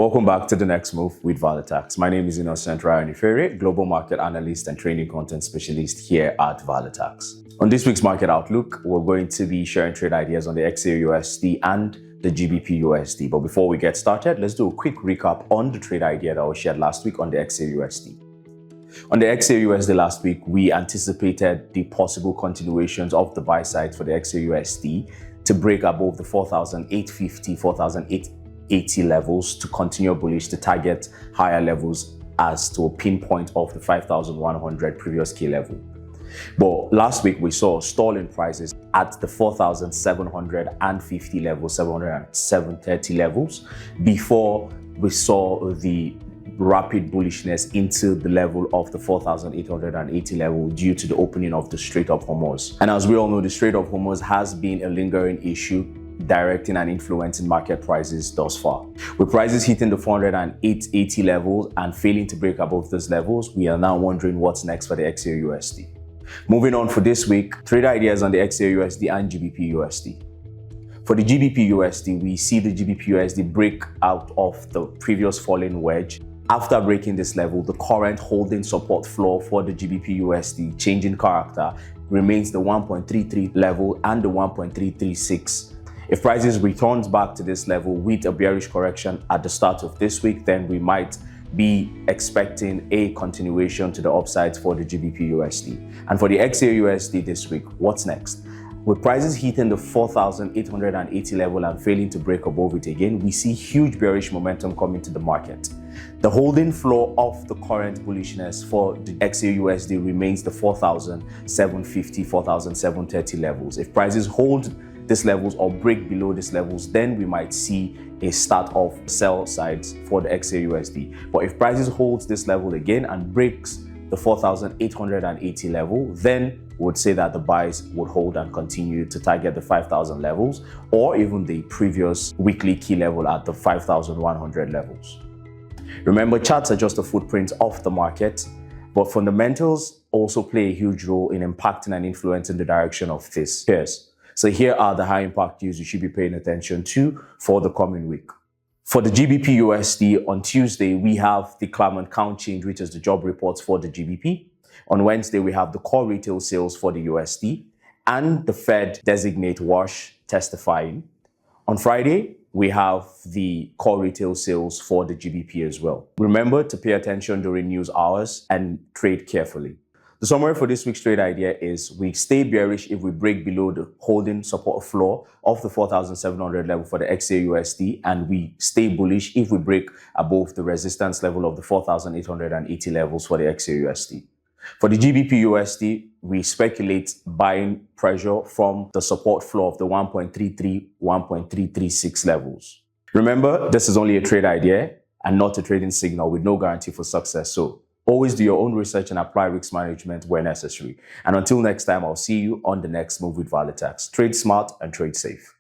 Welcome back to the next move with Valetax. My name is Innocent Ryan, global market analyst and trading content specialist here at Valetax. On this week's market outlook, we're going to be sharing trade ideas on the XAUUSD and the GBPUSD. But before we get started, let's do a quick recap on the trade idea that was shared last week on the XAUUSD. On the XAUUSD last week, we anticipated the possible continuations of the buy side for the XAUUSD to break above the 4,850, 4,880 levels to continue bullish to target higher levels as to a pinpoint of the 5,100 previous key level. But last week we saw stalling prices at the 4,750 level, 730 levels before we saw the rapid bullishness into the level of the 4,880 level due to the opening of the Strait of Hormuz. And as we all know, the Strait of Hormuz has been a lingering issue directing and influencing market prices thus far. With prices hitting the 408.80 levels and failing to break above those levels, we are now wondering what's next for the XAUUSD. Moving on for this week, trade ideas on the XAUUSD and GBPUSD. For the GBPUSD, we see the GBPUSD break out of the previous falling wedge. After breaking this level, the current holding support floor for the GBPUSD changing character remains the 1.33 level and the 1.336. If prices returns back to this level with a bearish correction at the start of this week, then we might be expecting a continuation to the upsides for the GBPUSD. And for the XAUUSD this week, what's next? With prices hitting the 4,880 level and failing to break above it again, we see huge bearish momentum coming to the market. The holding floor of the current bullishness for the XAUUSD remains the 4,750, 4,730 levels. If prices hold these levels or break below these levels, then we might see a start of sell sides for the XAUUSD. But if prices holds this level again and breaks the 4,880 level, then we would say that the buys would hold and continue to target the 5,000 levels or even the previous weekly key level at the 5,100 levels. Remember, charts are just a footprint of the market, but fundamentals also play a huge role in impacting and influencing the direction of this pairs. So here are the high impact cues you should be paying attention to for the coming week. For the GBPUSD, on Tuesday, we have the Claimant count change, which is the job reports for the GBP. On Wednesday, we have the core retail sales for the USD and the Fed designate wash testifying. On Friday, we have the core retail sales for the GBP as well. Remember to pay attention during news hours and trade carefully. The summary for this week's trade idea is we stay bearish if we break below the holding support floor of the 4,700 level for the XAUUSD, and we stay bullish if we break above the resistance level of the 4,880 levels for the XAUUSD. For the GBPUSD, we speculate buying pressure from the support floor of the 1.33, 1.336 levels. Remember, this is only a trade idea and not a trading signal with no guarantee for success. So always do your own research and apply risk management where necessary. And until next time, I'll see you on the next move with Valetax. Trade smart and trade safe.